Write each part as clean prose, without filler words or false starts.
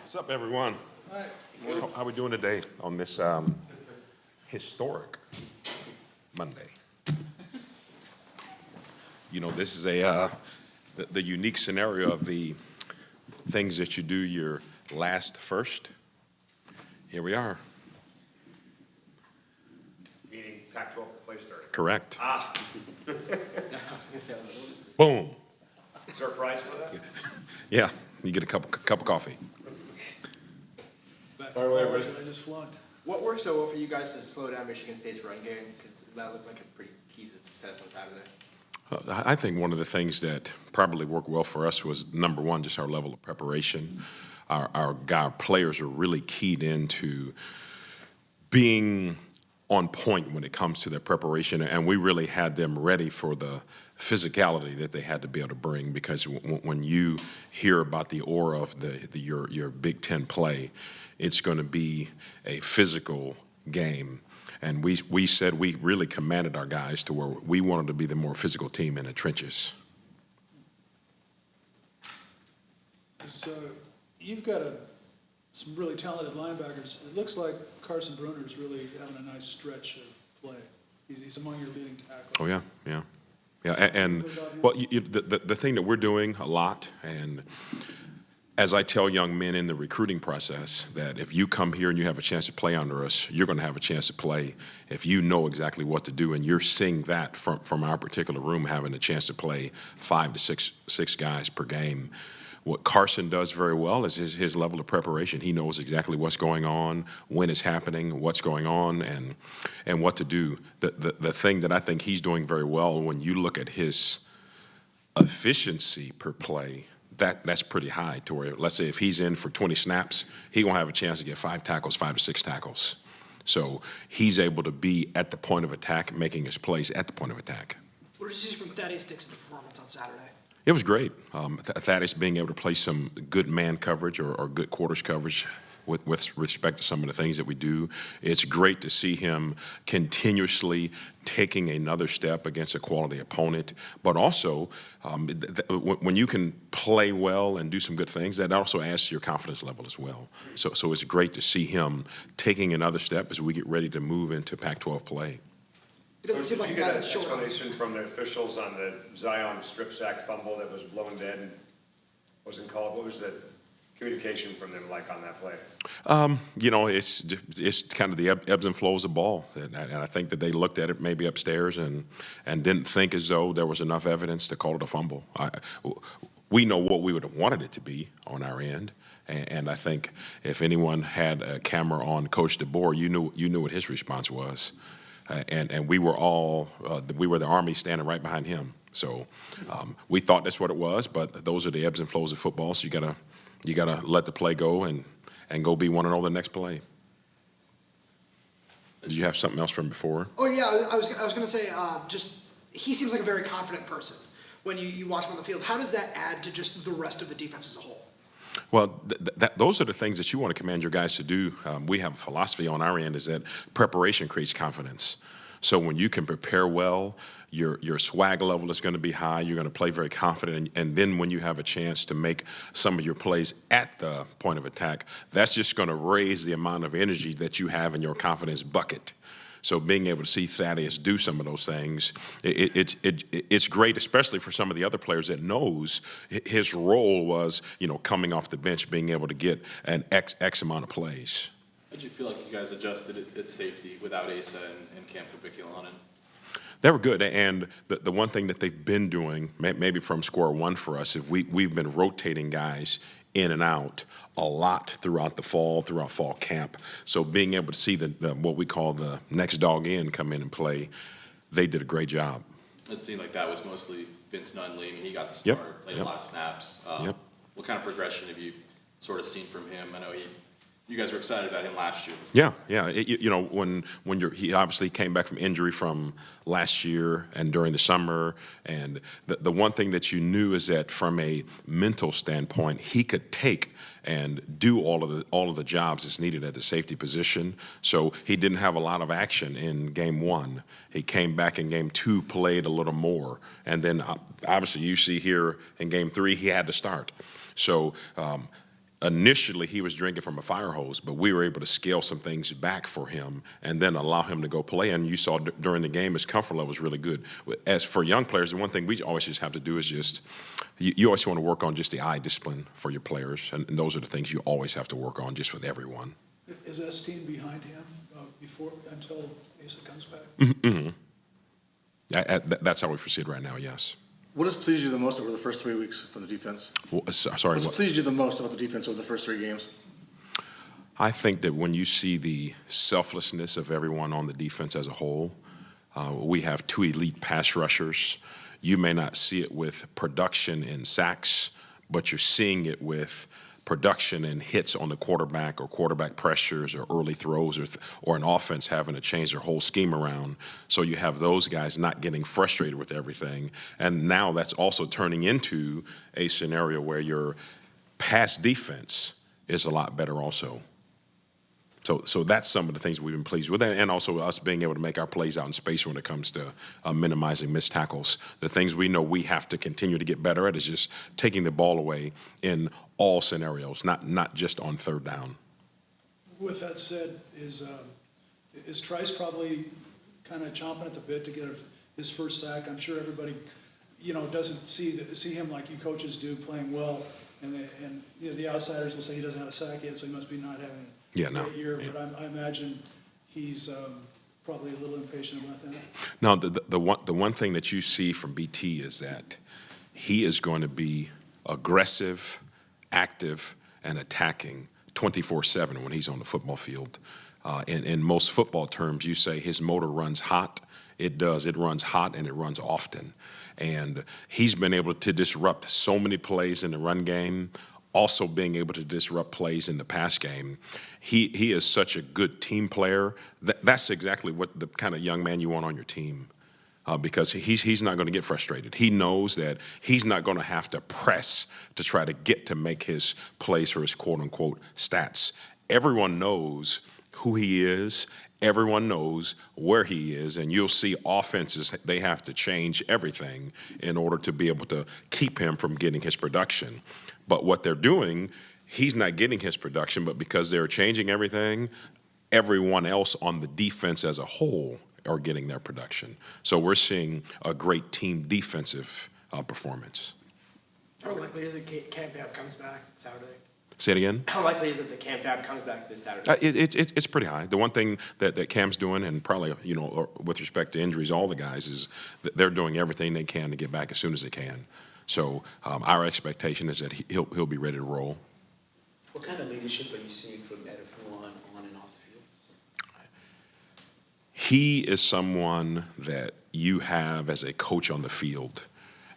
What's up, everyone? Hi. How are we doing today on this historic Monday? You know, this is the unique scenario of the things that you do your last first. Here we are. Meaning Pac-12 play starting. Correct. Ah, Boom. is there a prize for that? Yeah, you get a cup of coffee. Back By the way, to Rich- college, I just flunked. What worked so well for you guys to slow down Michigan State's run game? Because that looked like a pretty key to the success on Saturday. I think one of the things that probably worked well for us was, number one, just our level of preparation. Our players are really keyed into being on point when it comes to their preparation, and we really had them ready for the physicality that they had to be able to bring, because when you hear about the aura of your Big Ten play, it's going to be a physical game. And we said we really commanded our guys to where we wanted to be the more physical team in the trenches. So you've got some really talented linebackers. It looks like Carson Bruner's really having a nice stretch of play. He's among your leading tackles. Oh, yeah, yeah. Yeah, and well, the thing that we're doing a lot, and as I tell young men in the recruiting process, that if you come here and you have a chance to play under us, you're going to have a chance to play if you know exactly what to do, and you're seeing that from our particular room, having a chance to play 5 to 6 guys per game. What Carson does very well is his level of preparation. He knows exactly what's going on, when it's happening, what's going on, and what to do. The thing that I think he's doing very well, when you look at his efficiency per play, that's pretty high, to where, let's say if he's in for 20 snaps, he's going to have a chance to get 5 to 6 tackles. So he's able to be at the point of attack, making his plays at the point of attack. What did you see from Thaddeus Dixon's performance on Saturday? It was great. Thaddeus being able to play some good man coverage or good quarters coverage with respect to some of the things that we do. It's great to see him continuously taking another step against a quality opponent. But also, when you can play well and do some good things, that also adds to your confidence level as well. So it's great to see him taking another step as we get ready to move into Pac-12 play. It doesn't Did seem you like a get guy an that's short. explanation from the officials on the Zion strip sack fumble that was blown dead and wasn't called? What was the communication from them like on that play? You know, it's kind of the ebbs and flows of ball, and I think that they looked at it maybe upstairs and didn't think as though there was enough evidence to call it a fumble. We know what we would have wanted it to be on our end, and I think if anyone had a camera on Coach DeBoer, you knew what his response was, and we were the Army standing right behind him. So we thought that's what it was, but those are the ebbs and flows of football. So you gotta let the play go and go be 1-0 the next play. Did you have something else from before? Oh yeah, I was going to say, just he seems like a very confident person when you watch him on the field. How does that add to just the rest of the defense as a whole? Well, those are the things that you want to command your guys to do. We have a philosophy on our end, is that preparation creates confidence. So when you can prepare well, your swag level is going to be high. You're going to play very confident, and then when you have a chance to make some of your plays at the point of attack, that's just going to raise the amount of energy that you have in your confidence bucket. So being able to see Thaddeus do some of those things, it's great, especially for some of the other players that knows his role was, coming off the bench, being able to get an X amount of plays. How did you feel like you guys adjusted at safety without Asa and Cam Bikilanen? They were good, and the one thing that they've been doing, maybe from square one for us, is we've been rotating guys in and out a lot throughout fall camp. So being able to see the what we call the next dog in come in and play, they did a great job. It seemed like that was mostly Vince Nunley. I mean, he got the start, played a lot of snaps. What kind of progression have you sort of seen from him? I know you guys were excited about him last year. Yeah. He obviously came back from injury from last year and during the summer, and the one thing that you knew is that from a mental standpoint, he could take and do all of the jobs that's needed at the safety position. So he didn't have a lot of action in game 1. He came back in game 2, played a little more, and then obviously you see here in game 3 he had to start. So initially he was drinking from a fire hose, but we were able to scale some things back for him and then allow him to go play. And you saw during the game his comfort level was really good. As for young players, the one thing we always just have to do is just, you always want to work on just the eye discipline for your players. And those are the things you always have to work on just with everyone. Is S-Team behind him until Asa comes back? Mm-hmm. That's how we foresee it right now, yes. What has pleased you the most over the first 3 weeks from the defense? Well, sorry, What's what? pleased you the most about the defense over the first 3 games? I think that when you see the selflessness of everyone on the defense as a whole, we have 2 elite pass rushers. You may not see it with production in sacks, but you're seeing it with production and hits on the quarterback or quarterback pressures or early throws or an offense having to change their whole scheme around. So you have those guys not getting frustrated with everything. And now that's also turning into a scenario where your pass defense is a lot better also. So that's some of the things we've been pleased with, and also us being able to make our plays out in space when it comes to minimizing missed tackles. The things we know we have to continue to get better at is just taking the ball away in all scenarios, not just on third down. With that said, is Trice probably kind of chomping at the bit to get his first sack? I'm sure everybody, doesn't see him like you coaches do, playing well, and the outsiders will say he doesn't have a sack yet, so he must be not having a great year. Yeah. But I imagine he's probably a little impatient about that. No, the one thing that you see from BT is that he is going to be aggressive, active, and attacking 24/7 when he's on the football field. In most football terms, you say his motor runs hot. It does. It runs hot and it runs often. And he's been able to disrupt so many plays in the run game, also being able to disrupt plays in the pass game. He is such a good team player. That's exactly what the kind of young man you want on your team. Because he's not going to get frustrated. He knows that he's not going to have to press to try to make his plays for his quote-unquote stats. Everyone knows who he is. Everyone knows where he is. And you'll see offenses, they have to change everything in order to be able to keep him from getting his production. But what they're doing, he's not getting his production, but because they're changing everything, everyone else on the defense as a whole are getting their production. So we're seeing a great team defensive performance. How likely is it Cam Fab comes back Saturday? Say it again? How likely is it that Cam Fab comes back this Saturday? It's pretty high. The one thing that Cam's doing, and probably, with respect to injuries, all the guys, is that they're doing everything they can to get back as soon as they can. So our expectation is that he'll be ready to roll. What kind of leadership are you seeing from Edifon on and off the field? He is someone that you have as a coach on the field.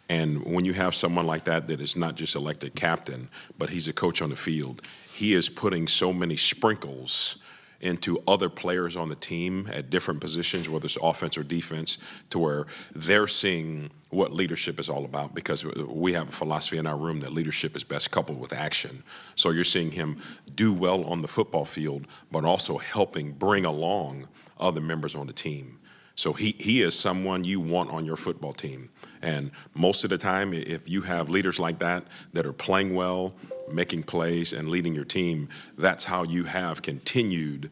And when you have someone like that is not just elected captain, but he's a coach on the field, he is putting so many sprinkles into other players on the team at different positions, whether it's offense or defense, to where they're seeing what leadership is all about, because we have a philosophy in our room that leadership is best coupled with action. So you're seeing him do well on the football field, but also helping bring along other members on the team. So he is someone you want on your football team. And most of the time, if you have leaders like that are playing well, making plays, and leading your team, that's how you have continued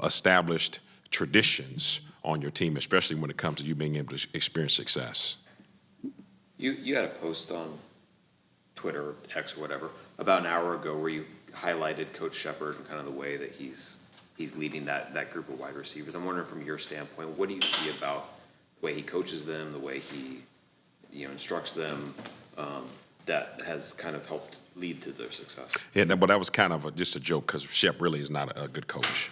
established traditions on your team, especially when it comes to you being able to experience success. You had a post on Twitter, or X or whatever, about an hour ago where you highlighted Coach Shepard and kind of the way that he's leading that group of wide receivers. I'm wondering, from your standpoint, what do you see about the way he coaches them, the way he instructs them, that has kind of helped lead to their success? Yeah, but that was kind of just a joke, because Shep really is not a good coach.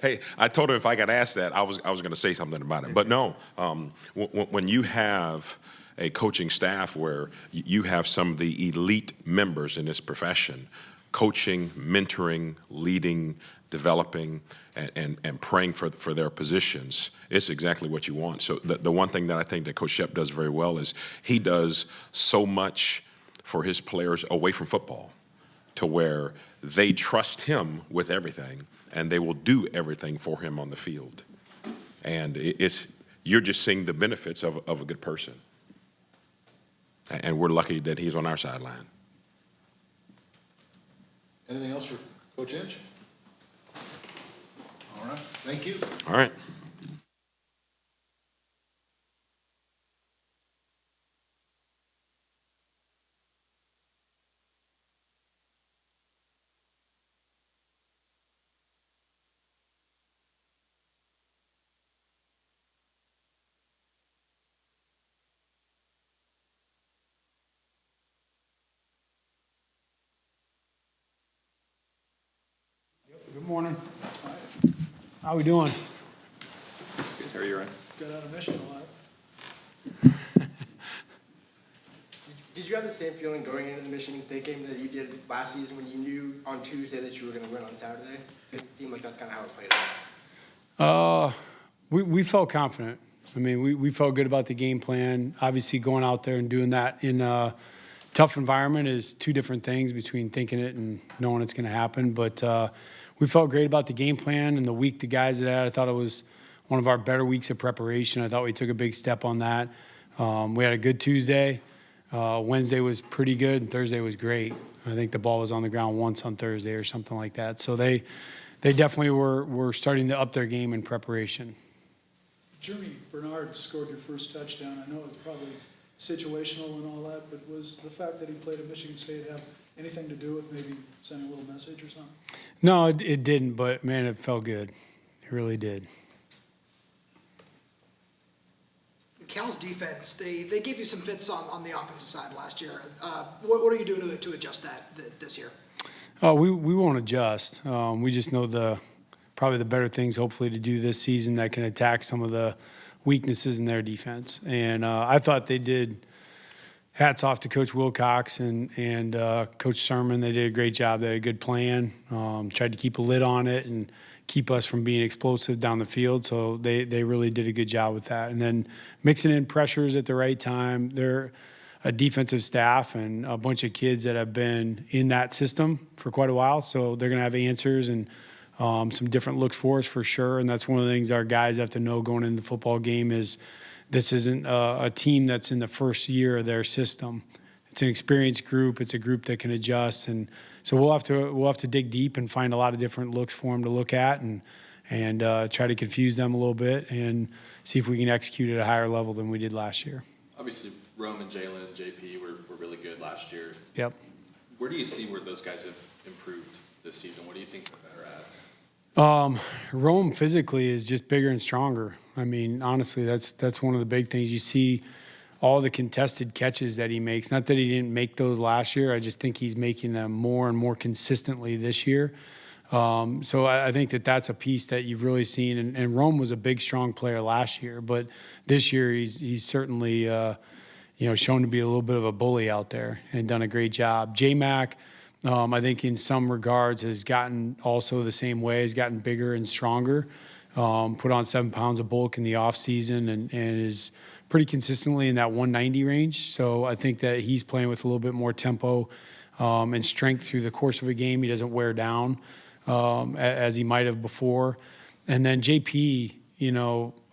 Hey, I told him if I got asked that, I was going to say something about it. But no, when you have a coaching staff where you have some of the elite members in this profession, coaching, mentoring, leading, developing, and praying for their positions, it's exactly what you want. So the one thing that I think that Coach Shep does very well is he does so much for his players away from football, to where they trust him with everything, and they will do everything for him on the field. And you're just seeing the benefits of a good person. And we're lucky that he's on our sideline. Anything else for Coach Inch? All right, thank you. All right. Good morning. How we doing? Good, how are you, Ryan? Got out of Michigan a lot. Did you have the same feeling going into the Michigan State game that you did last season when you knew on Tuesday that you were gonna win on Saturday? It seemed like that's kind of how it played out. We felt confident. I mean, we felt good about the game plan. Obviously, going out there and doing that in a tough environment is two different things between thinking it and knowing it's going to happen. But we felt great about the game plan and the week the guys had. I thought it was one of our better weeks of preparation. I thought we took a big step on that. We had a good Tuesday. Wednesday was pretty good, and Thursday was great. I think the ball was on the ground once on Thursday or something like that. So they definitely were starting to up their game in preparation. Jeremy Bernard scored your first touchdown. I know it's probably situational and all that, but was the fact that he played at Michigan State have anything to do with maybe sending a little message or something? No, it didn't, but, man, it felt good. It really did. Cal's defense, they gave you some fits on the offensive side last year. What are you doing to adjust that this year? We won't adjust. We just know probably the better things, hopefully, to do this season that can attack some of the weaknesses in their defense. And I thought they did. Hats off to Coach Wilcox and Coach Sermon. They did a great job. They had a good plan. Tried to keep a lid on it and keep us from being explosive down the field. So they really did a good job with that. And then mixing in pressures at the right time. They're a defensive staff and a bunch of kids that have been in that system for quite a while. So they're going to have answers and some different looks for us for sure. And that's one of the things our guys have to know going into the football game is this isn't a team that's in the first year of their system. It's an experienced group. It's a group that can adjust. And so we'll have to dig deep and find a lot of different looks for them to look at and try to confuse them a little bit and see if we can execute at a higher level than we did last year. Obviously, Rome and Jalen and JP were really good last year. Yep. Where do you see where those guys have improved this season? What do you think they're better at? Rome physically is just bigger and stronger. I mean, honestly, that's one of the big things. You see all the contested catches that he makes. Not that he didn't make those last year. I just think he's making them more and more consistently this year. So I think that's a piece that you've really seen. And Rome was a big, strong player last year, but this year he's certainly shown to be a little bit of a bully out there and done a great job. J-Mac, I think in some regards has gotten also the same way, has gotten bigger and stronger, put on 7 pounds of bulk in the offseason and is pretty consistently in that 190 range. So I think that he's playing with a little bit more tempo and strength through the course of a game. He doesn't wear down as he might have before. And then JP,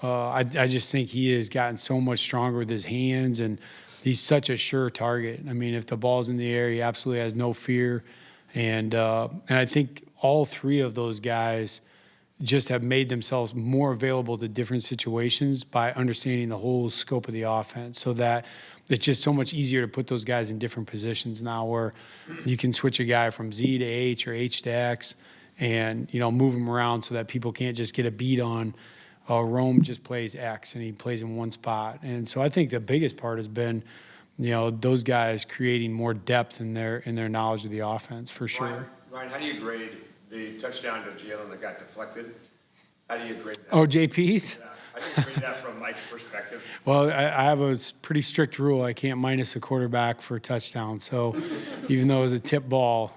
I just think he has gotten so much stronger with his hands, and he's such a sure target. I mean, if the ball's in the air, he absolutely has no fear. And I think all three of those guys just have made themselves more available to different situations by understanding the whole scope of the offense, so that it's just so much easier to put those guys in different positions now where you can switch a guy from Z to H or H to X and, move him around so that people can't just get a beat on Rome just plays X and he plays in one spot. And so I think the biggest part has been, those guys creating more depth in their knowledge of the offense for sure. Ryan, how do you grade the touchdown to Jalen that got deflected? How do you grade that? Oh, JP's? Yeah, how do you grade that from Mike's perspective? Well, I have a pretty strict rule. I can't minus a quarterback for a touchdown. So even though it was a tip ball,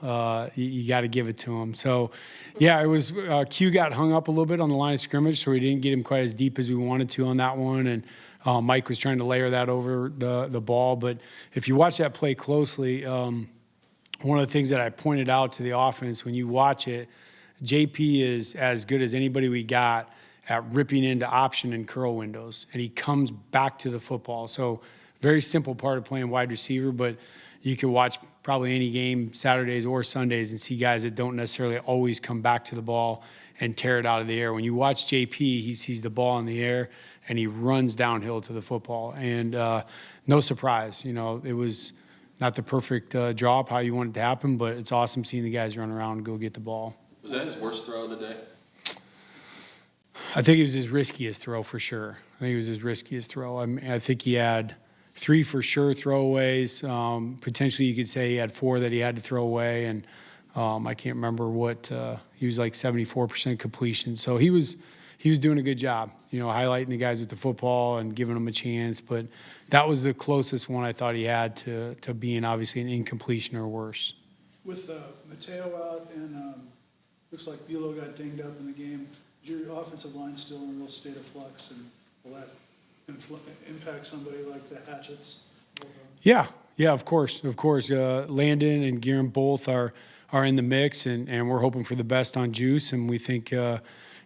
you got to give it to him. So, yeah, it was Q got hung up a little bit on the line of scrimmage, so we didn't get him quite as deep as we wanted to on that one. And Mike was trying to layer that over the ball. But if you watch that play closely, one of the things that I pointed out to the offense, when you watch it, JP is as good as anybody we got at ripping into option and curl windows, and he comes back to the football. So very simple part of playing wide receiver, but you could watch probably any game Saturdays or Sundays and see guys that don't necessarily always come back to the ball and tear it out of the air. When you watch JP, he sees the ball in the air and he runs downhill to the football. And no surprise, it was not the perfect drop how you want it to happen, but it's awesome seeing the guys run around and go get the ball. Was that his worst throw of the day? I think it was his riskiest throw for sure. I think he had 3 for sure throwaways. Potentially you could say he had 4 that he had to throw away. And I can't remember what, he was like 74% completion. So he was doing a good job, highlighting the guys with the football and giving them a chance. But that was the closest one I thought he had to being obviously an incompletion or worse. With Mateo out and looks like Bulow got dinged up in the game, is your offensive line still in a real state of flux, and will that impact somebody like the Hatchets? Yeah, of course. Landon and Guerin both are in the mix, and we're hoping for the best on Juice, and we think he's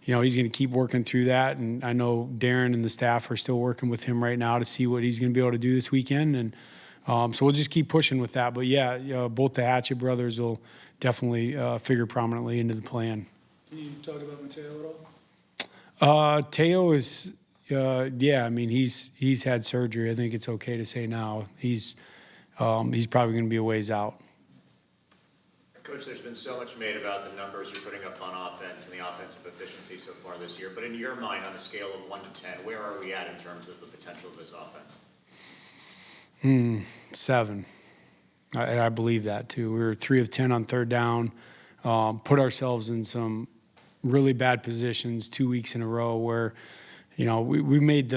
going to keep working through that. And I know Darren and the staff are still working with him right now to see what he's going to be able to do this weekend, and so we'll just keep pushing with that. But both the Hatchet brothers will definitely figure prominently into the plan. Can you talk about Mateo at all? Teo is, he's had surgery. I think it's okay to say now. He's probably going to be a ways out. Coach, there's been so much made about the numbers you're putting up on offense and the offensive efficiency so far this year, but in your mind, on a scale of 1 to 10, where are we at in terms of the potential of this offense? 7. I believe that too. We were 3 of 10 on third down, put ourselves in some really bad positions 2 weeks in a row where, we made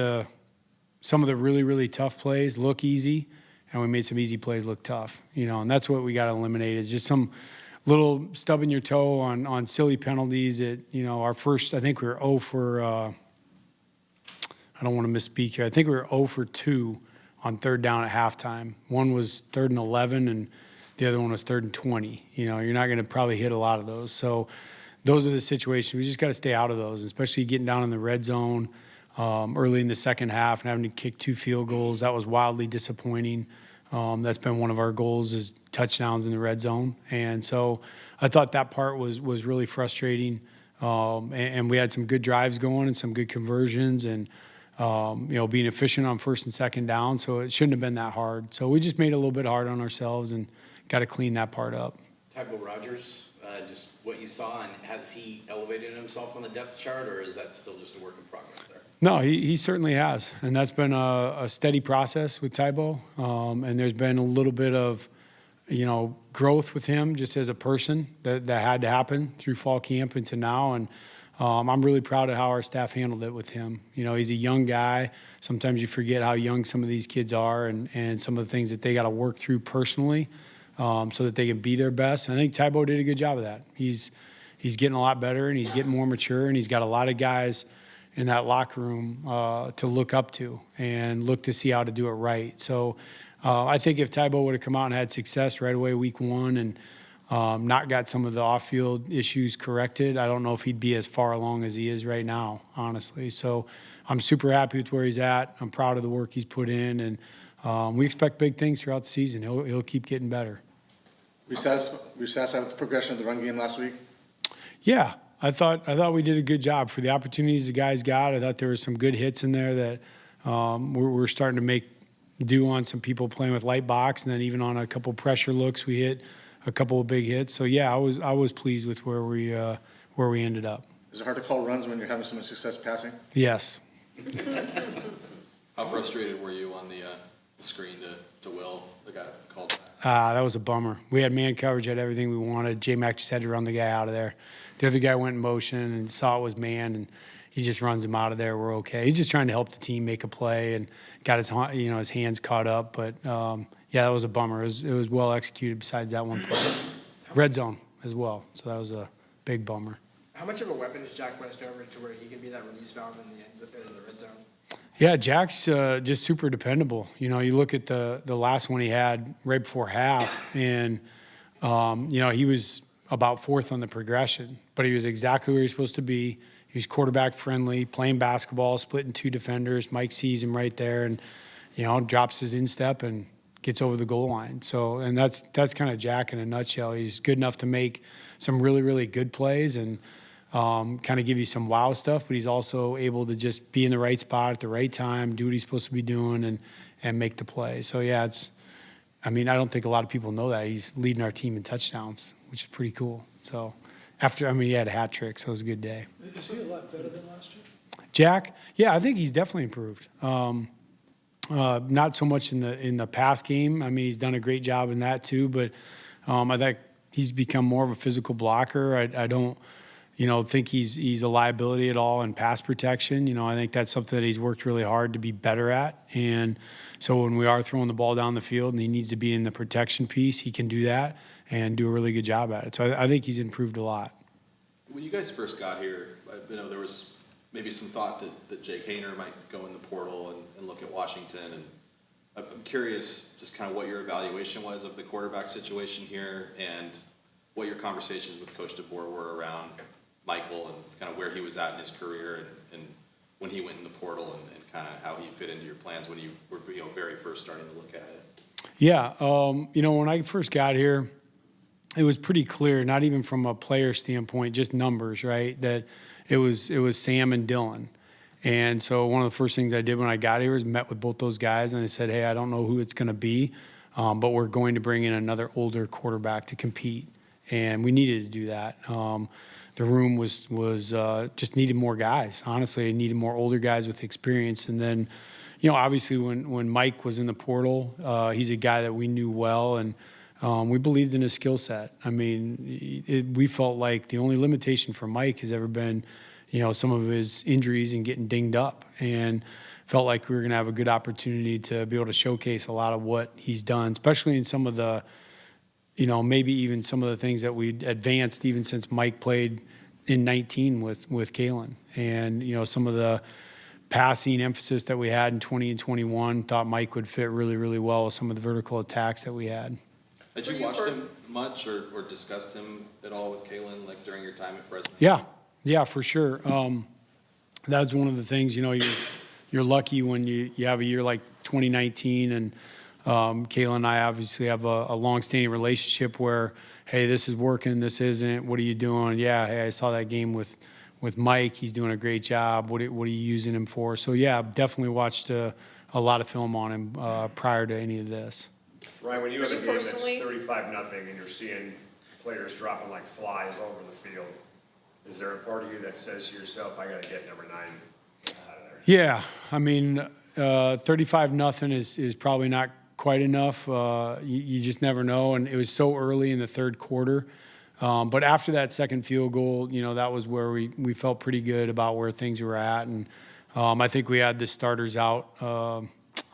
some of the really, really tough plays look easy, and we made some easy plays look tough, and that's what we got to eliminate is just some little stubbing your toe on silly penalties that, our first, I think we were 0 for, I don't want to misspeak here. I think we were 0 for 2 on third down at halftime. One was 3rd and 11, and the other one was 3rd and 20. You're not going to probably hit a lot of those. So those are the situations. We just got to stay out of those, especially getting down in the red zone early in the second half and having to kick 2 field goals. That was wildly disappointing. That's been one of our goals is touchdowns in the red zone. And so I thought that part was really frustrating. And we had some good drives going and some good conversions and, being efficient on first and second down. So it shouldn't have been that hard. So we just made it a little bit hard on ourselves and got to clean that part up. Tybo Rogers, just what you saw, and has he elevated himself on the depth chart, or is that still just a work in progress there? No, he certainly has. And that's been a steady process with Tybo. And there's been a little bit of, growth with him just as a person that had to happen through fall camp into now. And I'm really proud of how our staff handled it with him. He's a young guy. Sometimes you forget how young some of these kids are and some of the things that they got to work through personally so that they can be their best. And I think Tybo did a good job of that. He's getting a lot better and he's getting more mature and he's got a lot of guys in that locker room to look up to and look to see how to do it right. So I think if Tybo would have come out and had success right away week 1 and not got some of the off-field issues corrected, I don't know if he'd be as far along as he is right now, honestly. So I'm super happy with where he's at. I'm proud of the work he's put in, and we expect big things throughout the season. He'll keep getting better. Were you satisfied with the progression of the run game last week? Yeah, I thought we did a good job for the opportunities the guys got. I thought there were some good hits in there that we're starting to make do on some people playing with light box, and then even on a couple pressure looks, we hit a couple of big hits. So yeah, I was pleased with where we ended up. Is it hard to call runs when you're having so much success passing? Yes. How frustrated were you on the screen to Will, the guy that called that? That was a bummer. We had man coverage, had everything we wanted. J-Mac just had to run the guy out of there. The other guy went in motion and saw it was man, and he just runs him out of there. We're okay. He's just trying to help the team make a play and got his hands caught up. But yeah, that was a bummer. It was well executed. Besides that one play, red zone as well. So that was a big bummer. How much of a weapon is Jack Westover to where he can be that release valve in the red zone? Yeah, Jack's just super dependable. You look at the last one he had right before half, and he was about 4th on the progression, but he was exactly where he was supposed to be. He was quarterback friendly, playing basketball, splitting 2 defenders. Mike sees him right there, and drops his instep and gets over the goal line. So, and that's kind of Jack in a nutshell. He's good enough to make some really, really good plays and kind of give you some wow stuff, but he's also able to just be in the right spot at the right time, do what he's supposed to be doing, and make the play. So, yeah, I don't think a lot of people know that. He's leading our team in touchdowns, which is pretty cool. So, he had a hat trick, so it was a good day. Is he a lot better than last year? Jack, yeah, I think he's definitely improved. Not so much in the pass game. He's done a great job in that too, but I think he's become more of a physical blocker. I don't, think he's a liability at all in pass protection. I think that's something that he's worked really hard to be better at. And so when we are throwing the ball down the field and he needs to be in the protection piece, he can do that and do a really good job at it. So I think he's improved a lot. When you guys first got here, there was maybe some thought that Jake Hayner might go in the portal and look at Washington. And I'm curious just kind of what your evaluation was of the quarterback situation here and what your conversations with Coach DeBoer were around Michael and kind of where he was at in his career and when he went in the portal and kind of how he fit into your plans when you were very first starting to look at it. Yeah, when I first got here, it was pretty clear, not even from a player standpoint, just numbers, right, that it was Sam and Dylan. And so one of the first things I did when I got here was met with both those guys, and I said, hey, I don't know who it's going to be, but we're going to bring in another older quarterback to compete. And we needed to do that. The room was just needed more guys. Honestly, it needed more older guys with experience. And then, obviously when Mike was in the portal, he's a guy that we knew well, and we believed in his skill set. We felt like the only limitation for Mike has ever been, some of his injuries and getting dinged up, and felt like we were going to have a good opportunity to be able to showcase a lot of what he's done, especially in some of the, maybe even some of the things that we advanced even since Mike played in 19 with Kalen. And, some of the passing emphasis that we had in 20 and 21, thought Mike would fit really, really well with some of the vertical attacks that we had. Had you watched him much or discussed him at all with Kalen, like during your time at Fresno? Yeah, for sure. That's one of the things, you're lucky when you have a year like 2019, and Kalen and I obviously have a long-standing relationship where, hey, this is working, this isn't, what are you doing? Yeah, hey, I saw that game with Mike, he's doing a great job, what are you using him for? So, yeah, I've definitely watched a lot of film on him prior to any of this. Ryan, when you have a you game that's personally- 35-0 and you're seeing players dropping like flies all over the field, is there a part of you that says to yourself, I got to get number 9 out of there? Yeah, 35-0 is probably not quite enough. You just never know, and it was so early in the third quarter. But after that second field goal, that was where we felt pretty good about where things were at, and I think we had the starters out.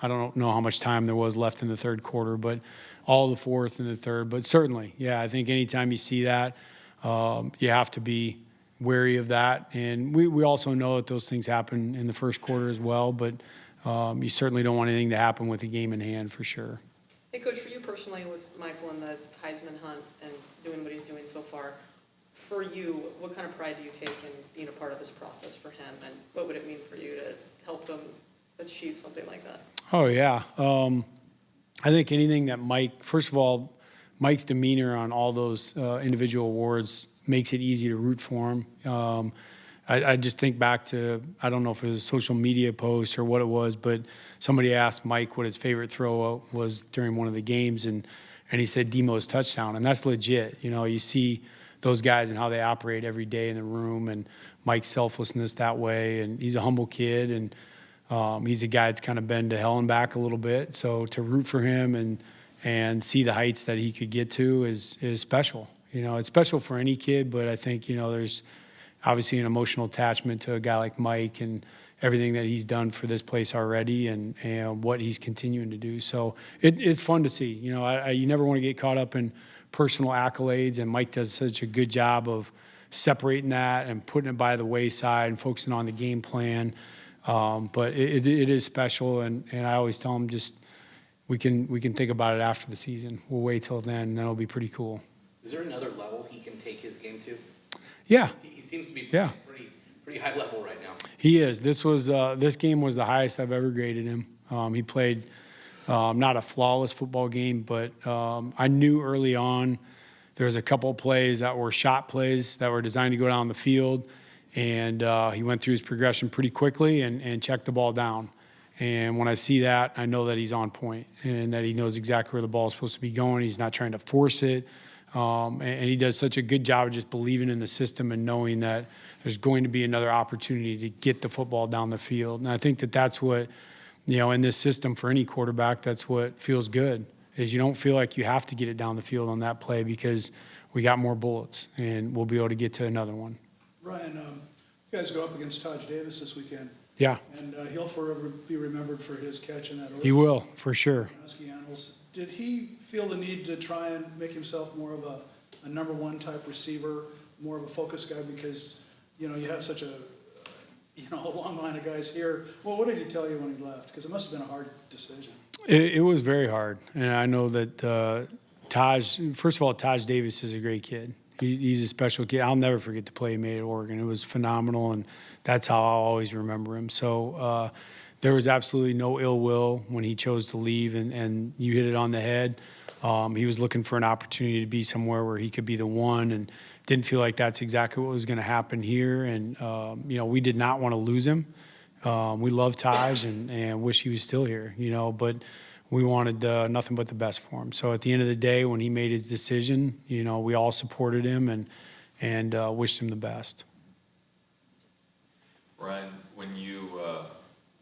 I don't know how much time there was left in the third quarter, but all the fourth and the third. But certainly, yeah, I think anytime you see that, you have to be wary of that. And we also know that those things happen in the first quarter as well, but you certainly don't want anything to happen with the game in hand for sure. Hey, Coach, for you personally, with Michael and the Heisman hunt and doing what he's doing so far, for you, what kind of pride do you take in being a part of this process for him, and what would it mean for you to help them achieve something like that? Oh, yeah. I think anything that Mike, first of all, Mike's demeanor on all those individual awards makes it easy to root for him. I just think back to, I don't know if it was a social media post or what it was, but somebody asked Mike what his favorite throw was during one of the games, and he said Demo's touchdown, and that's legit. You see those guys and how they operate every day in the room, and Mike's selflessness that way, and he's a humble kid, and he's a guy that's kind of been to hell and back a little bit. So to root for him and see the heights that he could get to is special. It's special for any kid, but I think, there's obviously an emotional attachment to a guy like Mike and everything that he's done for this place already and what he's continuing to do. So it's fun to see. You never want to get caught up in personal accolades, and Mike does such a good job of separating that and putting it by the wayside and focusing on the game plan. But it is special, and I always tell him just we can think about it after the season. We'll wait till then, and then it'll be pretty cool. Is there another level he can take his game to? Yeah. He seems to be Yeah. pretty high level right now. He is. This game was the highest I've ever graded him. He played not a flawless football game, but I knew early on there was a couple of plays that were shot plays that were designed to go down the field, and he went through his progression pretty quickly and checked the ball down. And when I see that, I know that he's on point and that he knows exactly where the ball is supposed to be going. He's not trying to force it. And he does such a good job of just believing in the system and knowing that there's going to be another opportunity to get the football down the field. And I think that that's what, in this system for any quarterback, that's what feels good, is you don't feel like you have to get it down the field on that play because we got more bullets and we'll be able to get to another one. Ryan, you guys go up against Taj Davis this weekend, Yeah, and he'll forever be remembered for his catch in that he will, for sure. Husky Animals. Did he feel the need to try and make himself more of a number one type receiver, more of a focus guy, because, you have such a long line of guys here? Well, what did he tell you when he left? Because it must have been a hard decision. It was very hard, and I know that first of all, Taj Davis is a great kid. He's a special kid. I'll never forget the play he made at Oregon. It was phenomenal, and that's how I'll always remember him. So there was absolutely no ill will when he chose to leave, and you hit it on the head. He was looking for an opportunity to be somewhere where he could be the one, and didn't feel like that's exactly what was going to happen here. And, we did not want to lose him. We love Taj and wish he was still here, but we wanted nothing but the best for him. So at the end of the day, when he made his decision, we all supported him and wished him the best. Ryan, when you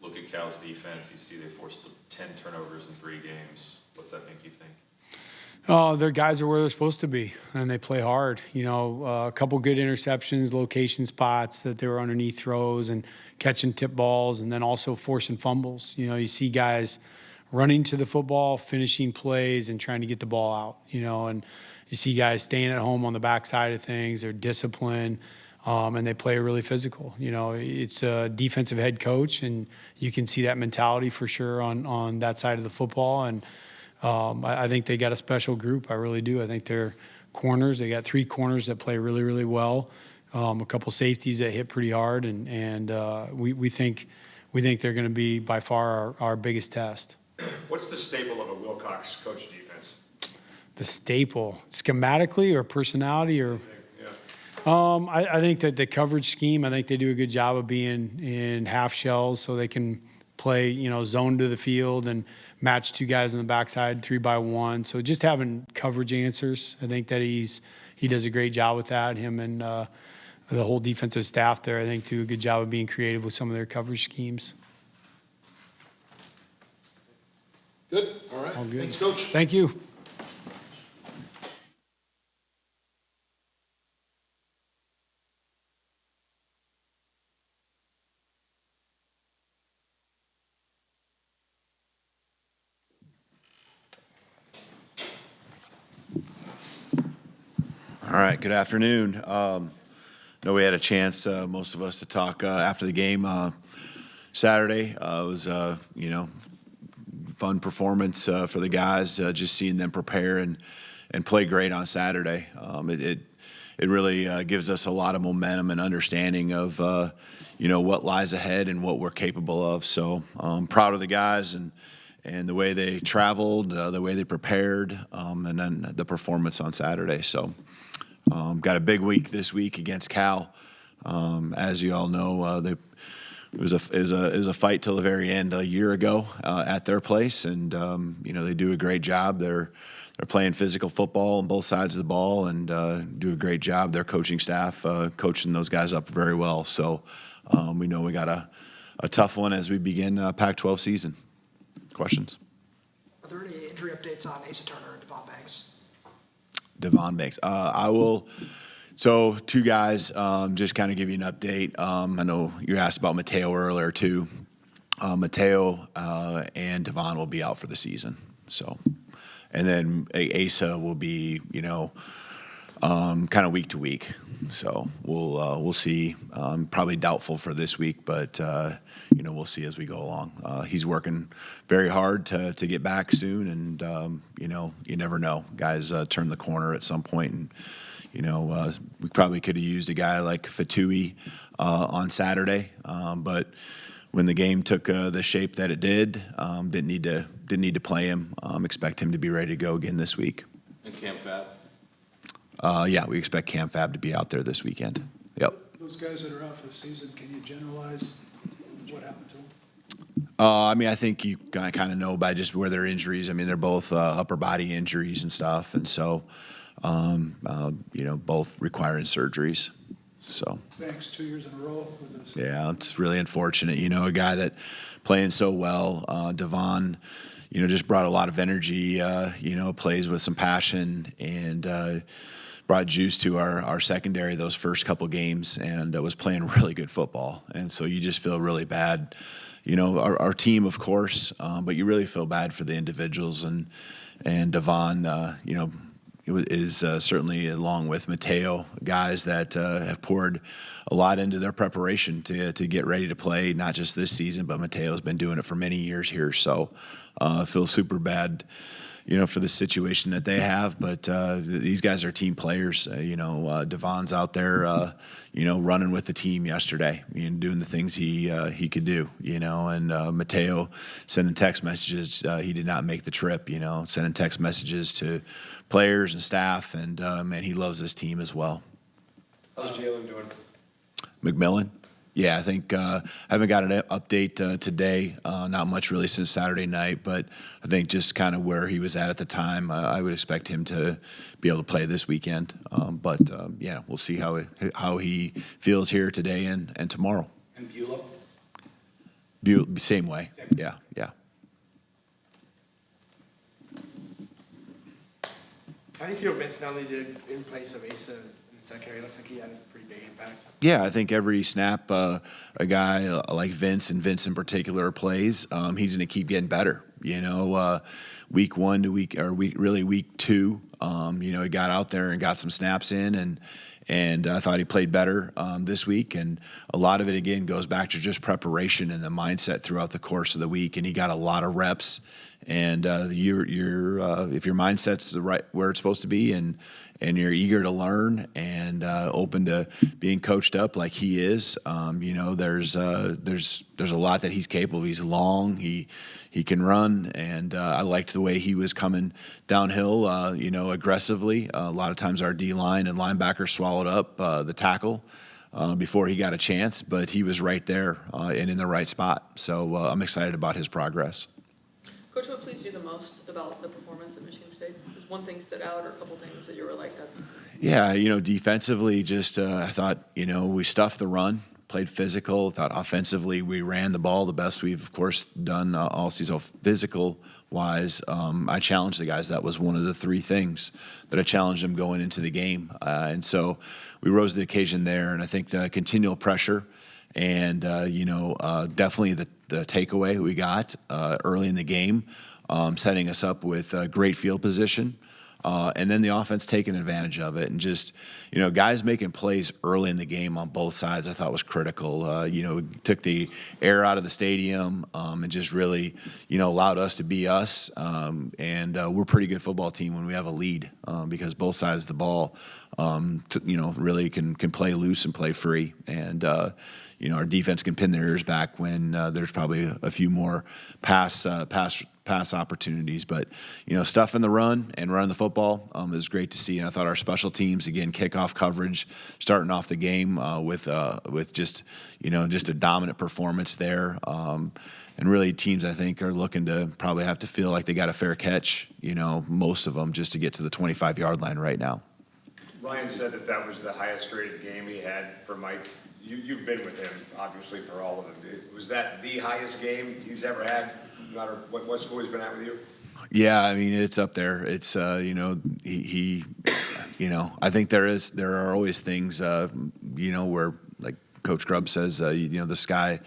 look at Cal's defense, you see they forced 10 turnovers in 3 games. What's that make you think? Their guys are where they're supposed to be, and they play hard. A couple good interceptions, location spots that they were underneath throws and catching tip balls, and then also forcing fumbles. You see guys running to the football, finishing plays, and trying to get the ball out. And you see guys staying at home on the backside of things. They're disciplined, and they play really physical. It's a defensive head coach, and you can see that mentality for sure on that side of the football. And I think they got a special group. I really do. I think they're corners. They got 3 corners that play really, really well. A couple safeties that hit pretty hard, and we think they're going to be by far our biggest test. What's the staple of a Wilcox coach defense? The staple, schematically or personality or? Yeah. I think that the coverage scheme, I think they do a good job of being in half shells so they can play, zone to the field and match 2 guys on the backside 3-by-1. So just having coverage answers, I think that he does a great job with that. Him and the whole defensive staff there, I think, do a good job of being creative with some of their coverage schemes. Good, all right. All good. Thanks, Coach. Thank you. All right, good afternoon. Know we had a chance, most of us, to talk after the game Saturday. It was, fun performance for the guys, just seeing them prepare and play great on Saturday. It really gives us a lot of momentum and understanding of, what lies ahead and what we're capable of. So I'm proud of the guys and the way they traveled, the way they prepared, and then the performance on Saturday. So got a big week this week against Cal. As you all know, it was a fight till the very end a year ago at their place, and they do a great job. They're playing physical football on both sides of the ball and do a great job. Their coaching staff coaching those guys up very well. So we know we got a tough one as we begin Pac-12 season. Questions? Are there any injury updates on Asa Turner and Devon Banks? Devon Banks. I will. So 2 guys, just kind of give you an update. I know you asked about Mateo earlier too. Mateo and Devon will be out for the season. So, and then Asa will be, kind of week to week. So we'll see. Probably doubtful for this week, but we'll see as we go along. He's working very hard to get back soon, and you never know. Guys turn the corner at some point, and we probably could have used a guy like Fatui on Saturday, but when the game took the shape that it did, didn't need to play him. Expect him to be ready to go again this week. And Cam Fab? Yeah, we expect Cam Fab to be out there this weekend. Yep. Those guys that are out for the season, can you generalize what happened to them? I mean, I think you kind of know by just where their injuries. I mean, they're both upper body injuries and stuff, and so both requiring surgeries. So. Thanks, 2 years in a row with this. Yeah, it's really unfortunate. A guy that playing so well, Devon, just brought a lot of energy. Plays with some passion and brought juice to our secondary those first couple games, and was playing really good football. And so you just feel really bad. Our team, of course, but you really feel bad for the individuals. And Devon, is certainly, along with Mateo, guys that have poured a lot into their preparation to get ready to play, not just this season, but Mateo's been doing it for many years here. So I feel super bad, for the situation that they have. But these guys are team players. Devon's out there, running with the team yesterday, doing the things he could do, and Mateo sending text messages. He did not make the trip, sending text messages to players and staff, and man, he loves this team as well. How's Jalen doing? McMillan? Yeah, I think I haven't got an update today. Not much really since Saturday night, but I think just kind of where he was at the time. I would expect him to be able to play this weekend. But we'll see how he feels here today and tomorrow. And Beulah? Same way. Yeah. How do you feel Vince Nunley did in place of Asa in the secondary? Looks like he had a pretty big impact. Yeah, I think every snap a guy like Vince, and Vince in particular, plays, he's going to keep getting better. Week one to week two, he got out there and got some snaps in, and I thought he played better this week. And a lot of it, again, goes back to just preparation and the mindset throughout the course of the week. And he got a lot of reps. And if your mindset's right where it's supposed to be, and you're eager to learn and open to being coached up like he is, there's a lot that he's capable of. He's long, he can run, and I liked the way he was coming downhill, aggressively. A lot of times our D-line and linebackers swallowed up the tackle before he got a chance, but he was right there and in the right spot. So I'm excited about his progress. Coach, what pleased you the most about the performance at Michigan State? Does one thing stood out, or a couple things that you were like, that's... Yeah, defensively, just I thought, we stuffed the run, played physical. Thought offensively we ran the ball the best we've, of course, done all season. Physical-wise, I challenged the guys. That was one of the three things that I challenged them going into the game. And so we rose to the occasion there. And I think the continual pressure and, definitely the takeaway we got early in the game, setting us up with great field position. And then the offense taking advantage of it, and just, guys making plays early in the game on both sides I thought was critical. Took the air out of the stadium and just really, allowed us to be us. And we're a pretty good football team when we have a lead because both sides of the ball, really can play loose and play free. And, our defense can pin their ears back when there's probably a few more pass opportunities, but stuff in the run and running the football is great to see. And I thought our special teams, again, kickoff coverage, starting off the game with just a dominant performance there. And really, teams I think are looking to probably have to feel like they got a fair catch. Most of them just to get to the 25-yard line right now. Ryan said that was the highest graded game he had for Mike. You've been with him, obviously, for all of them. Was that the highest game he's ever had, no matter what school he's been at with you? Yeah, I mean, it's up there. It's, I think there are always things, where, like Coach Grubb says, the sky,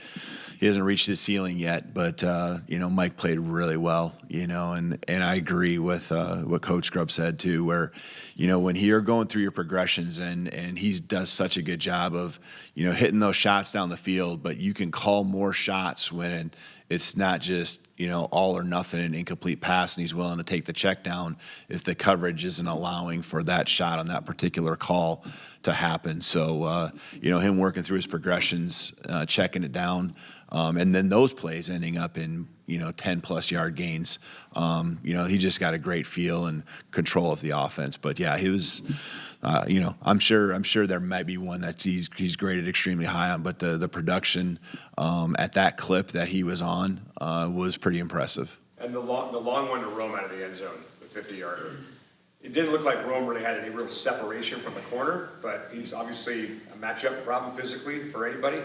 he hasn't reached his ceiling yet, but, Mike played really well, and I agree with what Coach Grubb said too, where, when you're going through your progressions and he does such a good job of, hitting those shots down the field, but you can call more shots when it's not just all or nothing, an incomplete pass, and he's willing to take the check down if the coverage isn't allowing for that shot on that particular call to happen. So, him working through his progressions, checking it down, and then those plays ending up in, 10-plus yard gains. He just got a great feel and control of the offense. But, yeah, he was, I'm sure there might be one that he's graded extremely high on, but the production at that clip that he was on was pretty impressive. And the long one to Rome out of the end zone, the 50-yarder. It didn't look like Rome really had any real separation from the corner, but he's obviously a matchup problem physically for anybody.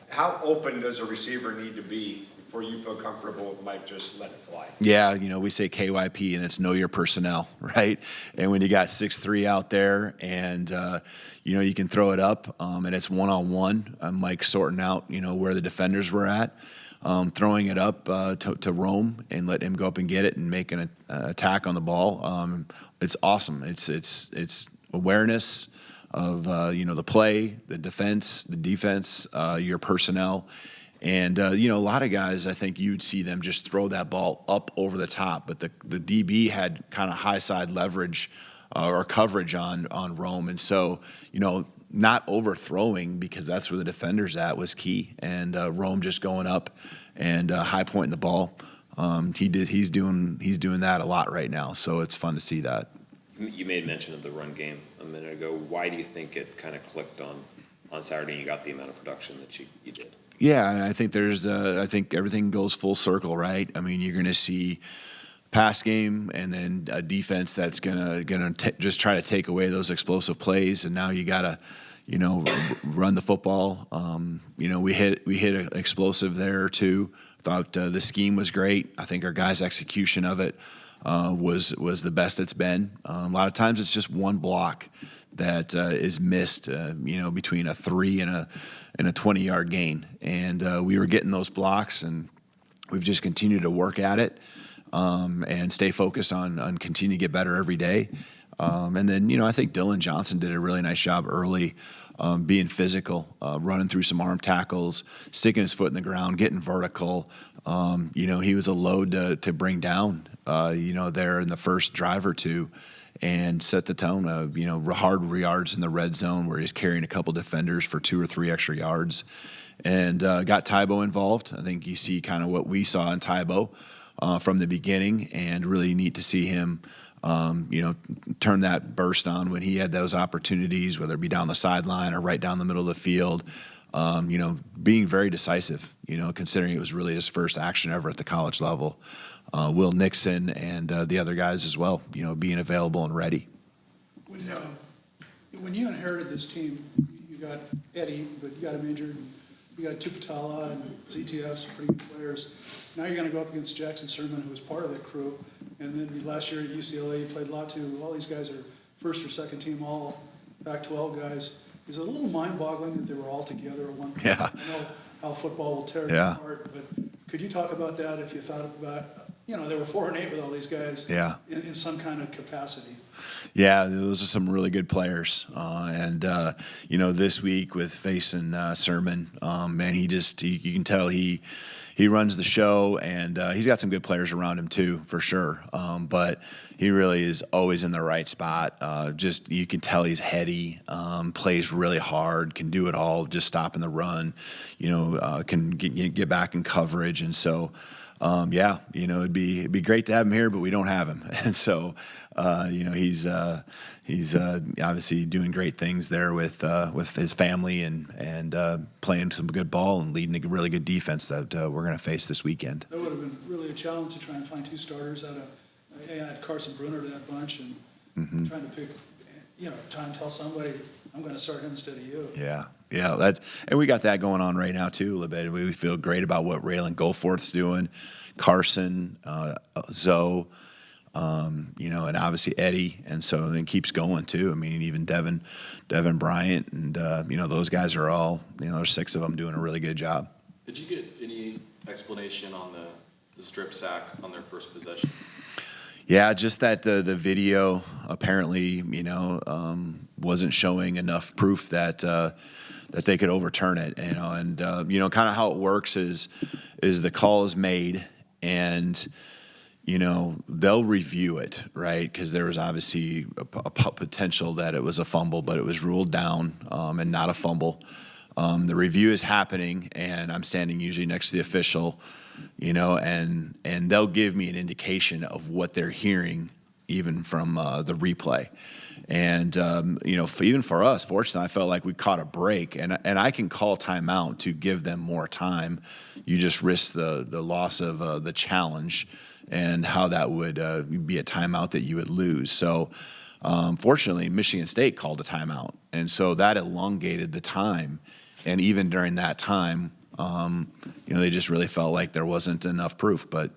How open does a receiver need to be before you feel comfortable with Mike just let it fly? Yeah, we say KYP, and it's know your personnel, right? And when you got 6'3" out there and, you can throw it up and it's one-on-one, Mike sorting out, where the defenders were at, throwing it up to Rome and let him go up and get it and make an attack on the ball. It's awesome. It's awareness of, the play, the defense, your personnel. And, a lot of guys, I think you'd see them just throw that ball up over the top. But the DB had kind of high side leverage or coverage on Rome. And so, not overthrowing, because that's where the defender's at, was key. And Rome just going up and high pointing the ball. He's doing that a lot right now. So it's fun to see that. You made mention of the run game a minute ago. Why do you think it kind of clicked on Saturday and you got the amount of production that you did? Yeah, I think I think everything goes full circle, right? I mean, you're going to see pass game and then a defense that's gonna just try to take away those explosive plays, and now you gotta, run the football. We hit an explosive there too. Thought the scheme was great. I think our guys' execution of it was the best it's been. A lot of times it's just one block that is missed, between a 3 and a 20-yard gain. And we were getting those blocks, and we've just continued to work at it and stay focused on continue to get better every day. And then, I think Dylan Johnson did a really nice job early being physical, running through some arm tackles, sticking his foot in the ground, getting vertical. He was a load to bring down, there in the first drive or two, and set the tone of, hard yards in the red zone where he's carrying a couple defenders for 2 or 3 extra yards, and got Tybo involved. I think you see kind of what we saw in Tybo from the beginning, and really neat to see him, turn that burst on when he had those opportunities, whether it be down the sideline or right down the middle of the field. Being very decisive, considering it was really his first action ever at the college level. Will Nixon and the other guys as well, being available and ready. When you inherited this team, you got Eddie, but you got him injured. And you got Tupatala and ZTF, some pretty good players. Now you're going to go up against Jackson Sermon, who was part of that crew. And then last year at UCLA, you played Latu. All these guys are first or second team all Pac-12 guys. Is it a little mind-boggling that they were all together at one point? Yeah. I know how football will tear you apart, but could you talk about that if you thought about, they were 4-8 with all these guys in some kind of capacity? Yeah, those are some really good players. This week with facing Sermon, man, you can tell he runs the show, and he's got some good players around him too, for sure. But he really is always in the right spot. You can tell he's heady, plays really hard, can do it all, just stopping the run, can get back in coverage. And so, it'd be great to have him here, but we don't have him. And so, he's obviously doing great things there with his family and playing some good ball and leading a really good defense that we're going to face this weekend. That would have been really a challenge to try and find 2 starters out of Carson Bruner to that bunch, and trying to pick, trying to tell somebody, I'm going to start him instead of you. Yeah, and we got that going on right now too a little bit. We feel great about what Raylan Goforth's doing, Carson, Zoe, and obviously Eddie, and so it keeps going too. I mean, even Devin Bryant, and those guys are all, there's 6 of them doing a really good job. Did you get any explanation on the strip sack on their first possession? Yeah, just that the video apparently, wasn't showing enough proof that they could overturn it, and kind of how it works is the call is made, and they'll review it, right? Because there was obviously a potential that it was a fumble, but it was ruled down and not a fumble. The review is happening, and I'm standing usually next to the official, and they'll give me an indication of what they're hearing, even from the replay. And even for us, fortunately, I felt like we caught a break, and I can call timeout to give them more time. You just risk the loss of the challenge, and how that would be a timeout that you would lose. So, fortunately, Michigan State called a timeout, and so that elongated the time. And even during that time, they just really felt like there wasn't enough proof. But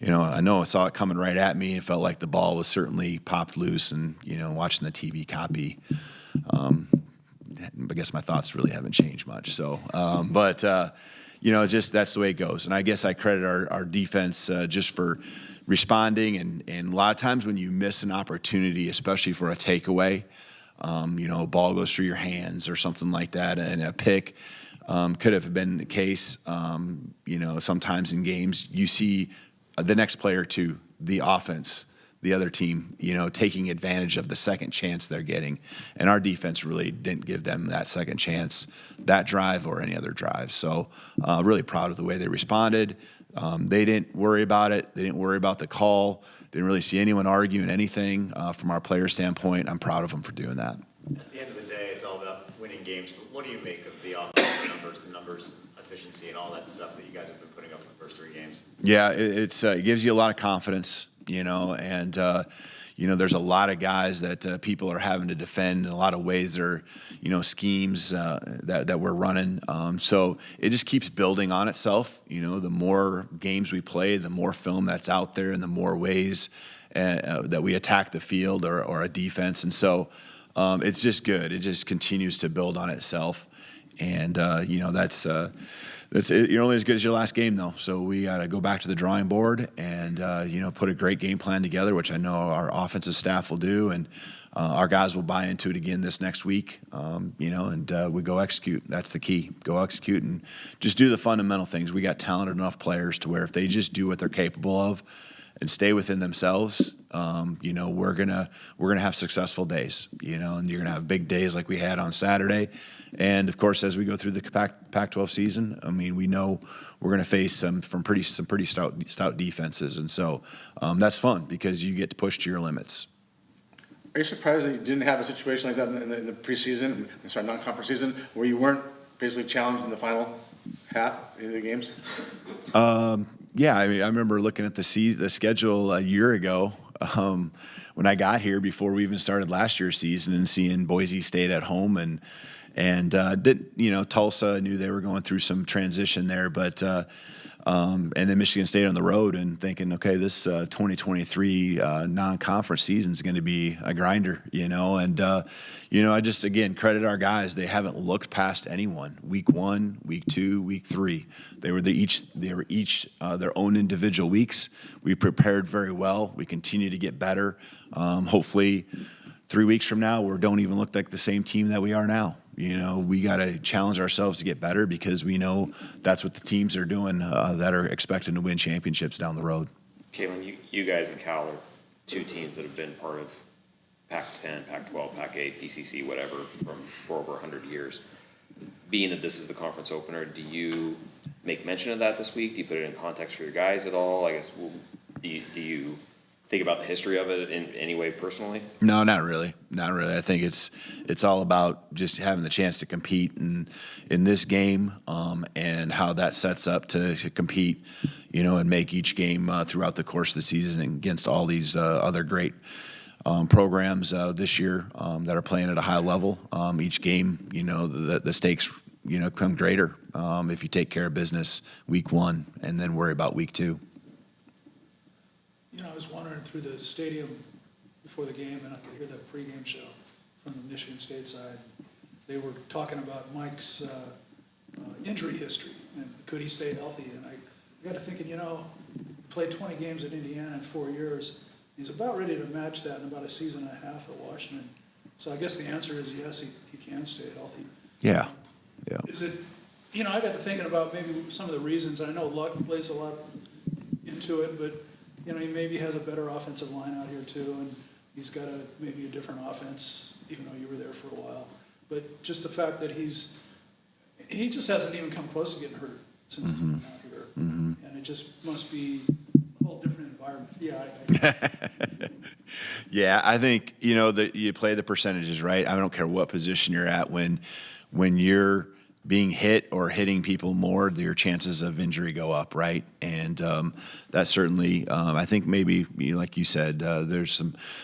I know I saw it coming right at me. It felt like the ball was certainly popped loose, and watching the TV copy, I guess my thoughts really haven't changed much. So, just that's the way it goes. And I guess I credit our defense just for responding. And a lot of times when you miss an opportunity, especially for a takeaway, a ball goes through your hands or something like that, and a pick could have been the case. Sometimes in games you see the next player to the offense, the other team, taking advantage of the second chance they're getting. And our defense really didn't give them that second chance, that drive or any other drive. So really proud of the way they responded. They didn't worry about it. They didn't worry about the call. Didn't really see anyone arguing anything from our player standpoint. I'm proud of them for doing that. At the end of the day, it's all about winning games. But what do you make of the offensive numbers, efficiency, and all that stuff that you guys have been putting up in the first 3 games? Yeah, it gives you a lot of confidence, and there's a lot of guys that people are having to defend in a lot of ways. There are, schemes that we're running. So it just keeps building on itself. The more games we play, the more film that's out there, and the more ways that we attack the field or a defense. And so it's just good. It just continues to build on itself. And, you're only as good as your last game, though. So we got to go back to the drawing board and, put a great game plan together, which I know our offensive staff will do. And our guys will buy into it again this next week, and we go execute. That's the key. Go execute and just do the fundamental things. We got talented enough players to where if they just do what they're capable of and stay within themselves, we're gonna have successful days, and you're gonna have big days like we had on Saturday. And of course, as we go through the Pac-12 season, we know we're gonna face some pretty stout defenses, and so that's fun because you get to push to your limits. Are you surprised that you didn't have a situation like that in the preseason, non-conference season, where you weren't basically challenged in the final half of the games? Yeah, I remember looking at the schedule a year ago when I got here before we even started last year's season, and seeing Boise State at home and Tulsa. I knew they were going through some transition there, but and then Michigan State on the road, and thinking, okay, this 2023 non-conference season is going to be a grinder, and I just again credit our guys. They haven't looked past anyone. Week 1, week 2, week 3, they were each their own individual weeks. We prepared very well. We continue to get better. Hopefully 3 weeks from now, we don't even look like the same team that we are now. We got to challenge ourselves to get better because we know that's what the teams are doing that are expecting to win championships down the road. Kalen, you guys and Cal are 2 teams that have been part of Pac-10, Pac-12, Pac-8, PCC, whatever, for over 100 years. Being that this is the conference opener, do you make mention of that this week? Do you put it in context for your guys at all? I guess, do you think about the history of it in any way personally? No, not really. Not really. I think it's all about just having the chance to compete in this game, and how that sets up to compete, and make each game throughout the course of the season against all these other great programs this year that are playing at a high level. Each game, the stakes, come greater if you take care of business week 1 and then worry about week 2. I was wandering through the stadium before the game, and I could hear that pregame show from the Michigan State side. They were talking about Mike's injury history, and could he stay healthy? And I got to thinking, he played 20 games at Indiana in 4 years. He's about ready to match that in about a season and a half at Washington. So I guess the answer is yes, he can stay healthy. Yeah. Is it, I got to thinking about maybe some of the reasons. I know luck plays a lot into it, but, you know, he maybe has a better offensive line out here too, and he's got maybe a different offense, even though you were there for a while. But just the fact that he just hasn't even come close to getting hurt since he's been out here. And it just must be a whole different environment. Yeah, Yeah, I think, you know, that you play the percentages, right? I don't care what position you're at. When you're being hit or hitting people more, your chances of injury go up, right? And that certainly, I think maybe, like you said, there's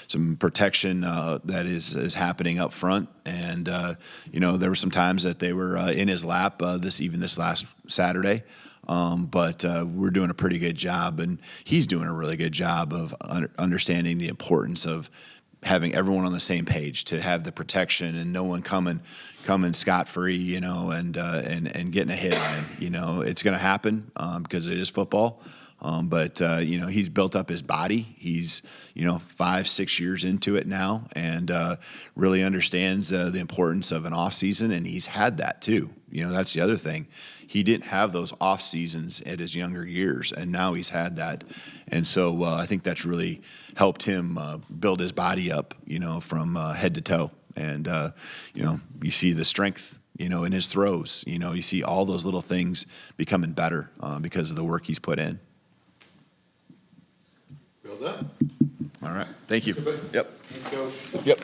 some protection that is happening up front. And, you know, there were some times that they were in his lap this last Saturday. But we're doing a pretty good job, and he's doing a really good job of understanding the importance of having everyone on the same page, to have the protection and no one coming scot-free, you know, and getting a hit on him. You know, it's going to happen because it is football. But you know, he's built up his body. He's, you know, 5-6 years into it now, and really understands the importance of an off season, and he's had that too. You know, that's the other thing. He didn't have those off seasons at his younger years, and now he's had that. And so I think that's really helped him build his body up, you know, from head to toe. And you know, you see the strength, you know, in his throws. You know, you see all those little things becoming better because of the work he's put in. Well done. All right. Thank you. Yep. Thanks, Coach. Yep.